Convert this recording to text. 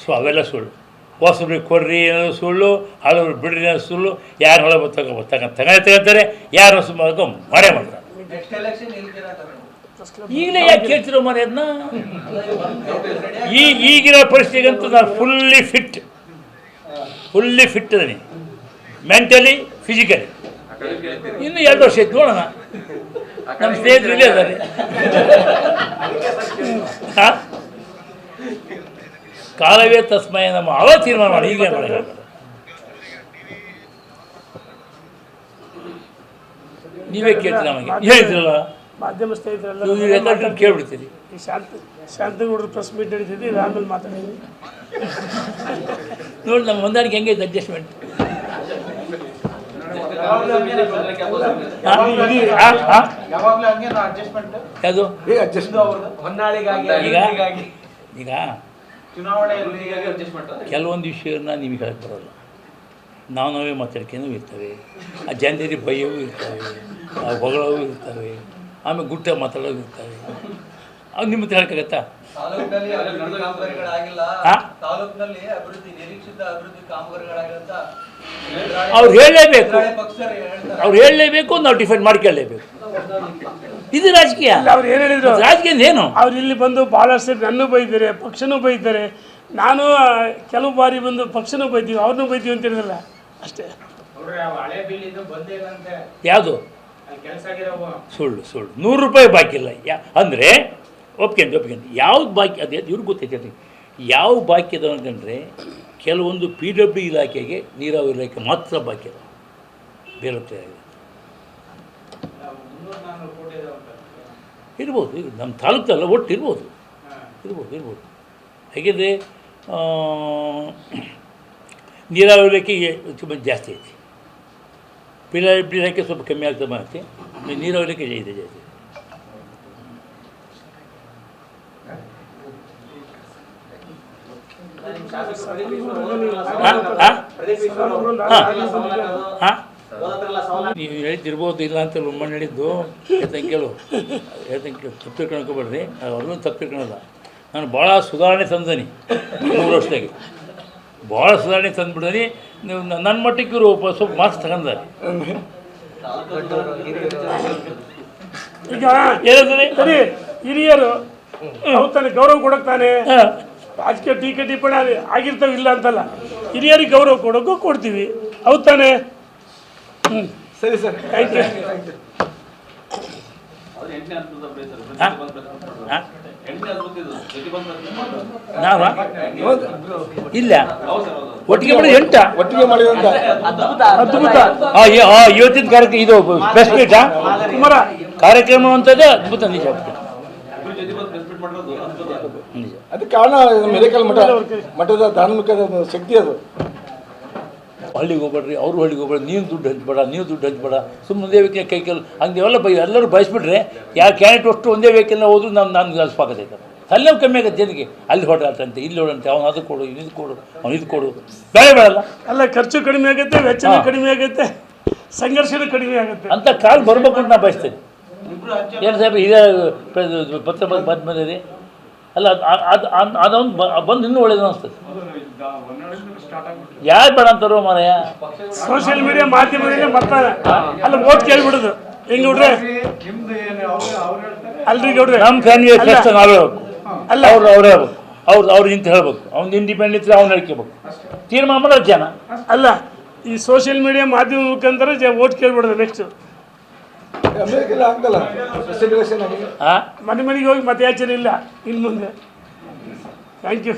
So ಅವೆಲ್ಲ ಸುಳ್ಳು. ಹೊಸಬ್ರಿಗೆ ಕೊಡ್ರಿ ಅನ್ನೋದು ಸುಳ್ಳು, ಹಳಬ್ರು ಬಿಡ್ರಿ ಅನ್ನೋದು ಸುಳ್ಳು. ಯಾರು ಹಳ ತಗೊಂತಾರೆ, ಯಾರು ಹೊಸ ಮಾಡೇ ಮಾಡ್ತಾರೆ. ಈಗಲೇ ಯಾಕೆ ಕೇಳ್ತಿರೋ ಮನೆ ಅದನ್ನ? ಈಗಿರೋ ಪರಿಸ್ಥಿತಿಗಂತೂ ನಾನು ಫುಲ್ಲಿ ಫಿಟ್ ಅದೀನಿ, ಮೆಂಟಲಿ ಫಿಸಿಕಲಿ. ಇನ್ನು 2 ವರ್ಷ ಇತ್ತು ನೋಡೋಣ. ನಮ್ಮ ಸ್ನೇಹಿತರು ಇಲ್ಲೇ ಅದಾರೆ. ಕಾಲವೇ ತಸ್ಮಯ ನಮ್ಮ ಅವ ತೀರ್ಮಾನ ಮಾಡಿ ಈಗಲೇ ಮಾಡಿ. ನೀವೇ ಕೇಳ್ತೀರಿ, ನಮಗೆ ಹೇಳಿದ್ರಲ್ಲ, ಮಾಧ್ಯಮ ಸ್ನೇಹಿತರೆಲ್ಲ ಕೇಳ್ಬಿಡ್ತೀರಿ. ಈ ಶಾಂತಗೌಡರು ಪ್ರೆಸ್ ಮೀಟ್ ನಡೀತಿದ್ದೆ, ಇದು ಆಮೇಲೆ ಮಾತಾಡಿದ್ವಿ ನೋಡಿ. ನಮ್ಮ ಹೊಂದಾಣಿಕೆ ಹೆಂಗೆ ಅಡ್ಜಸ್ಟ್ಮೆಂಟ್. ಯಾವುದು ಈಗ ಕೆಲವೊಂದು ವಿಷಯನ ನಿಮಗೆ ಹೇಳಕ್ಕೆ ಬರೋಲ್ಲ. ನಾವೇ ಮಾತಾಡ್ಕೊಂಡು ಇರ್ತವೆ, ಆ ಜನರಿಗೆ ಭಯವೂ ಇರ್ತವೆ, ಹೊಗಳವೂ ಇರ್ತವೆ, ಆಮೇಲೆ ಗುಟ್ಟ ಮಾತಾಡೋದು ಇರ್ತವೆ. ಅವು ನಿಮ್ಮ ಹತ್ರ ಹೇಳಕ್ಕಾಗತ್ತಾ? ಅವ್ರು ಹೇಳಲೇಬೇಕು, ನಾವು ಡಿಫೆಂಡ್ ಮಾಡ್ಕೊಳ್ಳೇಬೇಕು. ಇದು ರಾಜಕೀಯ. ಅವ್ರು ಏನು ಹೇಳಿದ್ರು? ರಾಜಕೀಯ ಏನು? ಅವ್ರು ಇಲ್ಲಿ ಬಂದು ಭಾಳಷ್ಟು ನನ್ನ ಬೈತಾರೆ, ಪಕ್ಷನೂ ಬೈತಾರೆ. ನಾನು ಕೆಲವು ಬಾರಿ ಬಂದು ಪಕ್ಷನೂ ಬೈತೀವಿ, ಅವ್ರನ್ನೂ ಬೈತೀವಿ ಅಂತ ಹೇಳಿದ್ರಲ್ಲ, ಅಷ್ಟೇ. ಯಾವುದು ಸುಳ್ಳು? 100 ರೂಪಾಯಿ ಬಾಕಿ ಇಲ್ಲ ಅಂದರೆ ಒಪ್ಕೊಂಡು ಯಾವ್ದು ಬಾಕಿ ಅದೇ ಇವ್ರಿಗೆ ಗೊತ್ತೈತೆ. ಯಾವ ಬಾಕಿ ಅದಾವ ಅಂತಂದರೆ ಕೆಲವೊಂದು PW ಇಲಾಖೆಗೆ, ನೀರಾವರಿ ಇಲಾಖೆ ಮಾತ್ರ ಬಾಕಿ ಅದಾವ, ಬೇರೆ ಇರ್ಬೋದು. ನಮ್ಮ ತಾಲೂಕಲ್ಲ ಒಟ್ಟು ಇರ್ಬೋದು. ಹೇಗಿದೆ ನೀರಾವರಿ ಇಲಾಖೆಗೆ ತುಂಬ ಜಾಸ್ತಿ ಐತಿ, PW ಇಲಾಖೆ ಸ್ವಲ್ಪ ಕಮ್ಮಿ ಆಗ್ತಾ ಬರುತ್ತೆ, ನೀರಾವರಿ ಇಲಾಖೆ ಇದೆ ಜಾಸ್ತಿ. ನೀವು ಹೇಳ್ತಿರ್ಬೋದು, ಇಲ್ಲ ಅಂತ ಒಮ್ಮೆ ಹೇಳಿದ್ದು ಹೇಳ್ತಂಗೆ ತಪ್ಪು ತಿಳ್ಕೊಳ್ಬೇಡ್ರಿ. ಅವ್ರಿಗೂ ತಪ್ಪು ತಿಳ್ಕೊಳಲ್ಲ. ನಾನು ಭಾಳ ಸುಧಾರಣೆ ತಂದೀನಿ 3 ವರ್ಷದಾಗೆ, ಭಾಳ ಸುಧಾರಣೆ ತಂದುಬಿಡ್ತೀನಿ. ನೀವು ನನ್ನ ಮಟ್ಟಕ್ಕೆ ಇವರು ಸ್ವಲ್ಪ ಮಾರ್ಕ್ಸ್ ತಗೊಂಡಾರೆ. ಈಗ ಹೇಳಿದ್ರೆ ಹಿರಿಯರು ತಾನೆ ಗೌರವ ಕೊಡಕ್ತಾನೆ. ರಾಜಕೀಯ ಟೀಕೆ ಟಿಪ್ಪಣಿ ಆಗಿರ್ತಾವೆ, ಇಲ್ಲ ಅಂತಲ್ಲ. ಹಿರಿಯರಿಗೆ ಗೌರವ ಕೊಡೋಕ್ಕೂ ಕೊಡ್ತೀವಿ, ಹೌದು ತಾನೆ? ಸರಿ ಸರ್, ಥ್ಯಾಂಕ್ ಯು. ನಾವ ಇಲ್ಲ ಒಟ್ಟಿಗೆ ಮಾಡಿ 8 ಒಟ್ಟಿಗೆ ಮಾಡಿದಂತ ಅದ್ಭುತ. ಇವತ್ತಿನ ಕಾರ್ಯಕ್ರಮ ಇದು ಪ್ರೆಸ್ ಮೀಟಾ ಕುಮಾರ ಕಾರ್ಯಕ್ರಮ ಅಂತದೇ ಅದ್ಭುತ. ನಿಜ ಅದಕ್ಕೆ ಕಾರಣ ಮೆಡಿಕಲ್ ಮಠದ ಧಾರ್ಮಿಕ ಶಕ್ತಿ ಅದು. ಹಳ್ಳಿಗೆ ಹೋಗ್ಬೇಡ್ರಿ, ಅವರು ಹಳ್ಳಿಗೆ ಹೋಗ್ಬೇಡ, ನೀವು ದುಡ್ಡು ಹಂಚಬೇಡ, ಸುಮ್ಮನೆ ಒಂದೇ ವೇಕಿನ ಕೈಕಲ್ ಹಂಗೆಲ್ಲ ಎಲ್ಲರೂ ಬಯಸ್ಬಿಟ್ರೆ ಯಾರು ಕ್ಯಾಂಡಿಡೇಟ್ ಅಷ್ಟು ಒಂದೇ ವೇಕಿನ ಹೋದ್ರು ನಾನು ಸ್ವಾಗತ ಐತೆ. ಅಲ್ಲೇ ಕಮ್ಮಿ ಆಗುತ್ತೆ ಜನಕ್ಕೆ. ಅಲ್ಲಿ ಹೊಡಾಟಂತೆ, ಇಲ್ಲಿ ಹೊಡಂತೆ, ಅವ್ನು ಅದು ಕೊಡು, ಇದು ಕೊಡು, ಅವ್ನು ಇದು ಕೊಡು, ಬೇಡಲ್ಲ. ಅಲ್ಲ, ಖರ್ಚು ಕಡಿಮೆ ಆಗುತ್ತೆ, ವೆಚ್ಚನೂ ಕಡಿಮೆ ಆಗುತ್ತೆ, ಸಂಘರ್ಷನೂ ಕಡಿಮೆ ಆಗುತ್ತೆ ಅಂತ ಕಾಲ ಬರ್ಬೇಕು ಅಂತ ನಾನು ಬಯಸ್ತೇನೆ. ಏನು ಸಾಹೇಬ್ ಈಗ ಪತ್ರ ಬಂದ್ಮೇಲೆ ಅಲ್ಲ ಅದೊಂದು ಬಂದು ಇನ್ನೂ ಒಳ್ಳೇದು ಅನಿಸ್ತದೆ. ಯಾರು ಬೇಡ ಅಂತಾರೋ ಮಾರಾಯ? ಸೋಷಿಯಲ್ ಮೀಡಿಯಾ ಮಾಧ್ಯಮದಲ್ಲಿ ಬರ್ತಾರೆ. ಅಲ್ಲ, ಓಟ್ ಕೇಳ್ಬಿಡುದು ಹೆಂಗೆ ಹುಡ್ರೆ ಅಲ್ರಿ ಗೌಡ್ರೆ, ನಮ್ಮ ಫ್ಯಾಮಿಲಿ ನಾವೇ ಹೇಳ್ಬೇಕು, ಅಲ್ಲ ಅವರೇ ಹೇಳ್ಬೇಕು, ಅವ್ರು ನಿಂತು ಹೇಳ್ಬೇಕು. ಅವ್ನು ಇಂಡಿಪೆಂಡೆಂಟ್ ಇದ್ರೆ ಅವ್ನು ಹೇಳ್ಕೋಬೇಕು, ತೀರ್ಮಾನ ಮಾಡೋದು ಜನ. ಅಲ್ಲ, ಈ ಸೋಷಿಯಲ್ ಮೀಡಿಯಾ ಮಾಧ್ಯಮ ಮುಖಾಂತರ ಓಟ್ ಕೇಳ್ಬಿಡೋದು. ನೆಕ್ಸ್ಟ್ ಮನೆ ಮನೆಗೆ ಹೋಗಿ ಮತ್ತೆ ಯಾಚನೆ ಇಲ್ಲ ಇನ್ನು ಮುಂದೆ. Thank you.